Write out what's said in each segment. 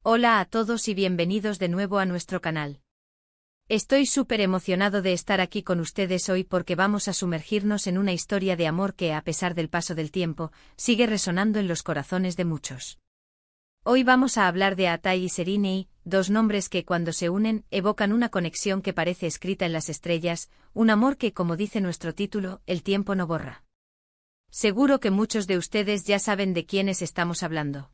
Hola a todos y bienvenidos de nuevo a nuestro canal. Estoy súper emocionado de estar aquí con ustedes hoy porque vamos a sumergirnos en una historia de amor que, a pesar del paso del tiempo, sigue resonando en los corazones de muchos. Hoy vamos a hablar de Aatai y Serínei, dos nombres que cuando se unen evocan una conexión que parece escrita en las estrellas, un amor que, como dice nuestro título, el tiempo no borra. Seguro que muchos de ustedes ya saben de quiénes estamos hablando.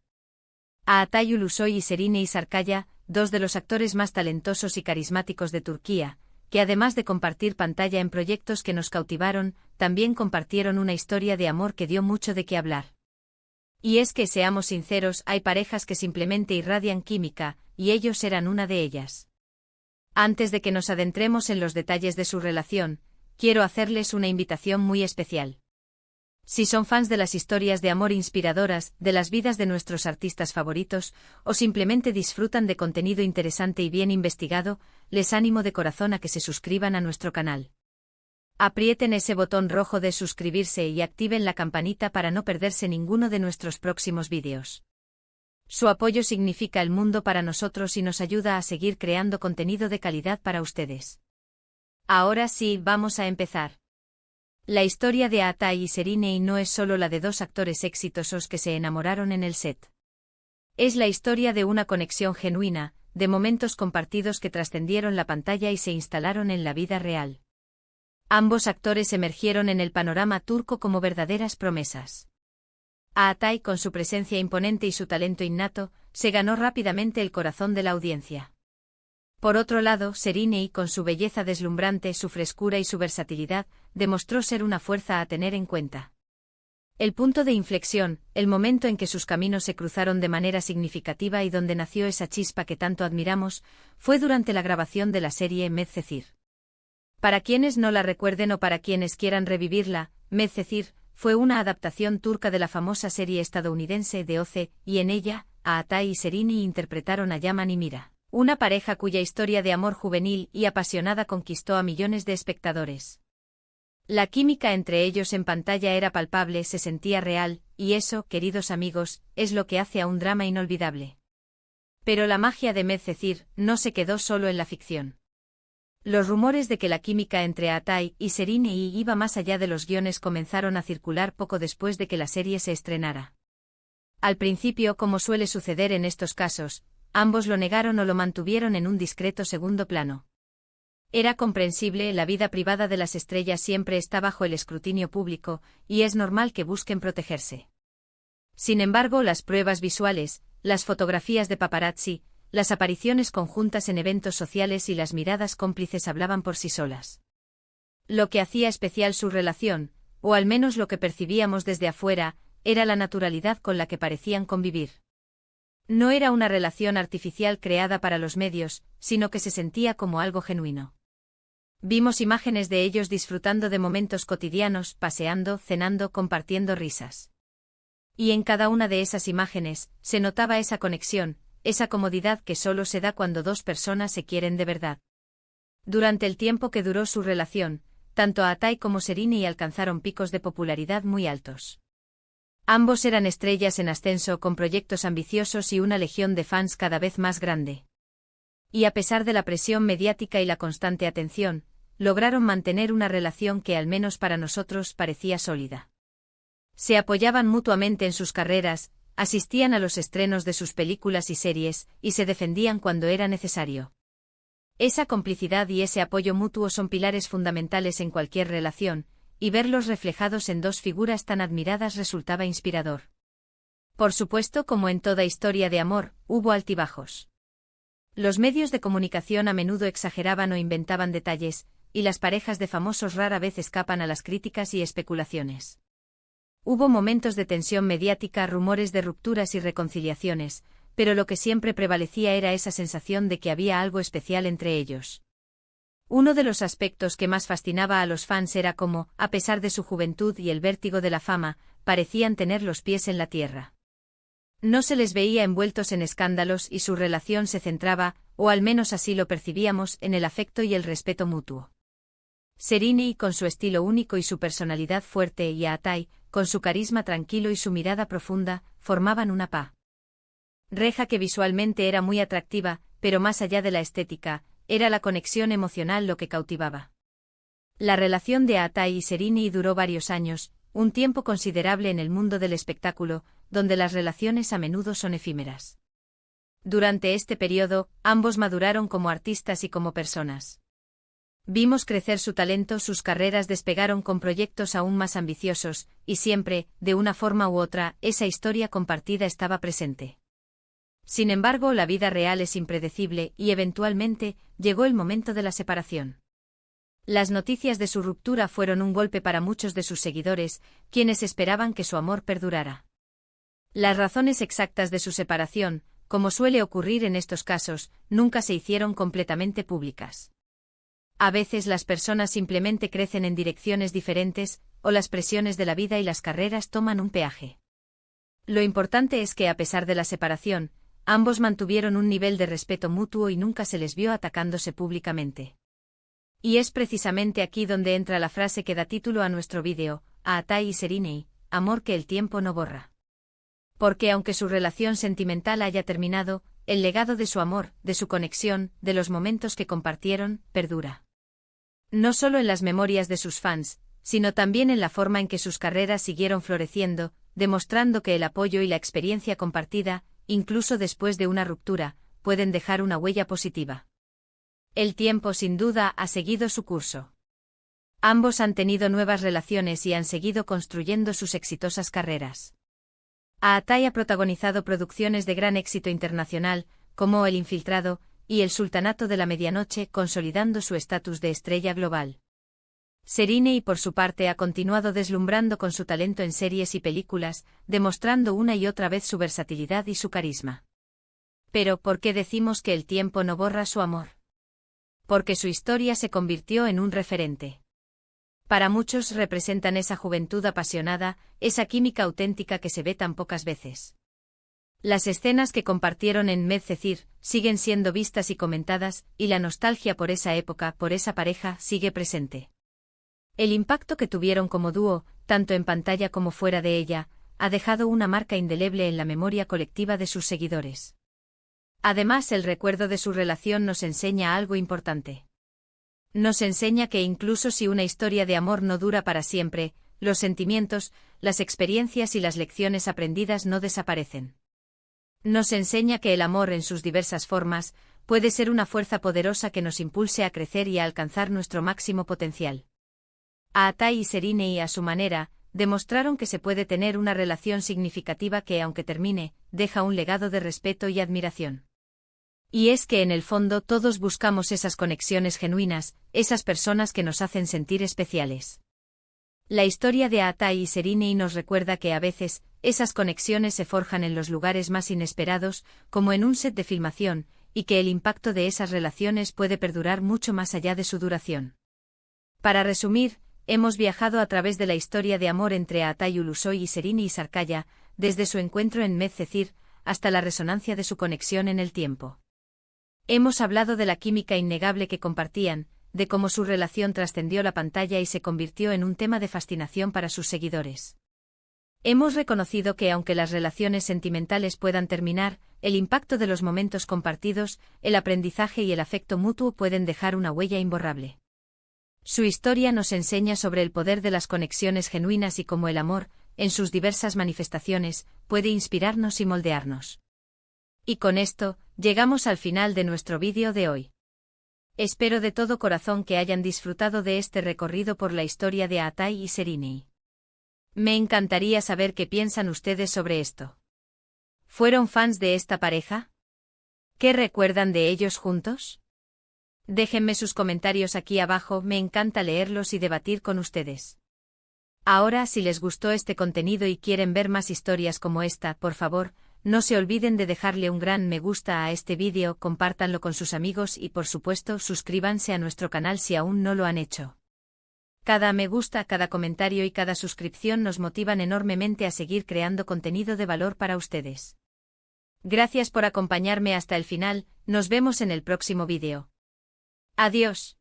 Aatai Ulusoy y Serínei Sarıkaya, dos de los actores más talentosos y carismáticos de Turquía, que además de compartir pantalla en proyectos que nos cautivaron, también compartieron una historia de amor que dio mucho de qué hablar. Y es que, seamos sinceros, hay parejas que simplemente irradian química, y ellos eran una de ellas. Antes de que nos adentremos en los detalles de su relación, quiero hacerles una invitación muy especial. Si son fans de las historias de amor inspiradoras, de las vidas de nuestros artistas favoritos, o simplemente disfrutan de contenido interesante y bien investigado, les animo de corazón a que se suscriban a nuestro canal. Aprieten ese botón rojo de suscribirse y activen la campanita para no perderse ninguno de nuestros próximos vídeos. Su apoyo significa el mundo para nosotros y nos ayuda a seguir creando contenido de calidad para ustedes. Ahora sí, vamos a empezar. La historia de Aatai y Serínei no es solo la de dos actores exitosos que se enamoraron en el set. Es la historia de una conexión genuina, de momentos compartidos que trascendieron la pantalla y se instalaron en la vida real. Ambos actores emergieron en el panorama turco como verdaderas promesas. Aatai, con su presencia imponente y su talento innato, se ganó rápidamente el corazón de la audiencia. Por otro lado, Serínei, con su belleza deslumbrante, su frescura y su versatilidad, demostró ser una fuerza a tener en cuenta. El punto de inflexión, el momento en que sus caminos se cruzaron de manera significativa y donde nació esa chispa que tanto admiramos, fue durante la grabación de la serie Medcezir. Para quienes no la recuerden o para quienes quieran revivirla, Medcezir fue una adaptación turca de la famosa serie estadounidense de OC, y en ella, Aatai y Serínei interpretaron a Yaman y Mira, una pareja cuya historia de amor juvenil y apasionada conquistó a millones de espectadores. La química entre ellos en pantalla era palpable, se sentía real, y eso, queridos amigos, es lo que hace a un drama inolvidable. Pero la magia de Medcezir no se quedó solo en la ficción. Los rumores de que la química entre Aatai y Serínei iba más allá de los guiones comenzaron a circular poco después de que la serie se estrenara. Al principio, como suele suceder en estos casos, ambos lo negaron o lo mantuvieron en un discreto segundo plano. Era comprensible, la vida privada de las estrellas siempre está bajo el escrutinio público, y es normal que busquen protegerse. Sin embargo, las pruebas visuales, las fotografías de paparazzi, las apariciones conjuntas en eventos sociales y las miradas cómplices hablaban por sí solas. Lo que hacía especial su relación, o al menos lo que percibíamos desde afuera, era la naturalidad con la que parecían convivir. No era una relación artificial creada para los medios, sino que se sentía como algo genuino. Vimos imágenes de ellos disfrutando de momentos cotidianos, paseando, cenando, compartiendo risas. Y en cada una de esas imágenes, se notaba esa conexión, esa comodidad que solo se da cuando dos personas se quieren de verdad. Durante el tiempo que duró su relación, tanto Aatai como Serínei alcanzaron picos de popularidad muy altos. Ambos eran estrellas en ascenso con proyectos ambiciosos y una legión de fans cada vez más grande. Y a pesar de la presión mediática y la constante atención, lograron mantener una relación que al menos para nosotros parecía sólida. Se apoyaban mutuamente en sus carreras, asistían a los estrenos de sus películas y series, y se defendían cuando era necesario. Esa complicidad y ese apoyo mutuo son pilares fundamentales en cualquier relación, y verlos reflejados en dos figuras tan admiradas resultaba inspirador. Por supuesto, como en toda historia de amor, hubo altibajos. Los medios de comunicación a menudo exageraban o inventaban detalles, y las parejas de famosos rara vez escapan a las críticas y especulaciones. Hubo momentos de tensión mediática, rumores de rupturas y reconciliaciones, pero lo que siempre prevalecía era esa sensación de que había algo especial entre ellos. Uno de los aspectos que más fascinaba a los fans era cómo, a pesar de su juventud y el vértigo de la fama, parecían tener los pies en la tierra. No se les veía envueltos en escándalos y su relación se centraba, o al menos así lo percibíamos, en el afecto y el respeto mutuo. Serínei, con su estilo único y su personalidad fuerte, y Aatai, con su carisma tranquilo y su mirada profunda, formaban una Reja que visualmente era muy atractiva, pero más allá de la estética, era la conexión emocional lo que cautivaba. La relación de Aatai y Serini duró varios años, un tiempo considerable en el mundo del espectáculo, donde las relaciones a menudo son efímeras. Durante este periodo, ambos maduraron como artistas y como personas. Vimos crecer su talento, sus carreras despegaron con proyectos aún más ambiciosos, y siempre, de una forma u otra, esa historia compartida estaba presente. Sin embargo, la vida real es impredecible y eventualmente, llegó el momento de la separación. Las noticias de su ruptura fueron un golpe para muchos de sus seguidores, quienes esperaban que su amor perdurara. Las razones exactas de su separación, como suele ocurrir en estos casos, nunca se hicieron completamente públicas. A veces las personas simplemente crecen en direcciones diferentes, o las presiones de la vida y las carreras toman un peaje. Lo importante es que a pesar de la separación, ambos mantuvieron un nivel de respeto mutuo y nunca se les vio atacándose públicamente. Y es precisamente aquí donde entra la frase que da título a nuestro vídeo, Aatai y Serini, amor que el tiempo no borra. Porque aunque su relación sentimental haya terminado, el legado de su amor, de su conexión, de los momentos que compartieron, perdura. No solo en las memorias de sus fans, sino también en la forma en que sus carreras siguieron floreciendo, demostrando que el apoyo y la experiencia compartida, incluso después de una ruptura, pueden dejar una huella positiva. El tiempo sin duda ha seguido su curso. Ambos han tenido nuevas relaciones y han seguido construyendo sus exitosas carreras. Aatai ha protagonizado producciones de gran éxito internacional, como El Infiltrado y El Sultanato de la Medianoche, consolidando su estatus de estrella global. Serini, por su parte, ha continuado deslumbrando con su talento en series y películas, demostrando una y otra vez su versatilidad y su carisma. Pero, ¿por qué decimos que el tiempo no borra su amor? Porque su historia se convirtió en un referente. Para muchos representan esa juventud apasionada, esa química auténtica que se ve tan pocas veces. Las escenas que compartieron en Medcezir siguen siendo vistas y comentadas, y la nostalgia por esa época, por esa pareja, sigue presente. El impacto que tuvieron como dúo, tanto en pantalla como fuera de ella, ha dejado una marca indeleble en la memoria colectiva de sus seguidores. Además, el recuerdo de su relación nos enseña algo importante. Nos enseña que incluso si una historia de amor no dura para siempre, los sentimientos, las experiencias y las lecciones aprendidas no desaparecen. Nos enseña que el amor en sus diversas formas puede ser una fuerza poderosa que nos impulse a crecer y a alcanzar nuestro máximo potencial. Aatai y Serini, a su manera, demostraron que se puede tener una relación significativa que, aunque termine, deja un legado de respeto y admiración. Y es que en el fondo todos buscamos esas conexiones genuinas, esas personas que nos hacen sentir especiales. La historia de Aatai y Serini nos recuerda que a veces, esas conexiones se forjan en los lugares más inesperados, como en un set de filmación, y que el impacto de esas relaciones puede perdurar mucho más allá de su duración. Para resumir, hemos viajado a través de la historia de amor entre Aatai Ulusoy y Serini Isarkaya, desde su encuentro en Medcezir, hasta la resonancia de su conexión en el tiempo. Hemos hablado de la química innegable que compartían, de cómo su relación trascendió la pantalla y se convirtió en un tema de fascinación para sus seguidores. Hemos reconocido que aunque las relaciones sentimentales puedan terminar, el impacto de los momentos compartidos, el aprendizaje y el afecto mutuo pueden dejar una huella imborrable. Su historia nos enseña sobre el poder de las conexiones genuinas y cómo el amor, en sus diversas manifestaciones, puede inspirarnos y moldearnos. Y con esto, llegamos al final de nuestro vídeo de hoy. Espero de todo corazón que hayan disfrutado de este recorrido por la historia de Aatai y Serini. Me encantaría saber qué piensan ustedes sobre esto. ¿Fueron fans de esta pareja? ¿Qué recuerdan de ellos juntos? Déjenme sus comentarios aquí abajo, me encanta leerlos y debatir con ustedes. Ahora, si les gustó este contenido y quieren ver más historias como esta, por favor, no se olviden de dejarle un gran me gusta a este vídeo, compártanlo con sus amigos y por supuesto suscríbanse a nuestro canal si aún no lo han hecho. Cada me gusta, cada comentario y cada suscripción nos motivan enormemente a seguir creando contenido de valor para ustedes. Gracias por acompañarme hasta el final, nos vemos en el próximo vídeo. Adiós.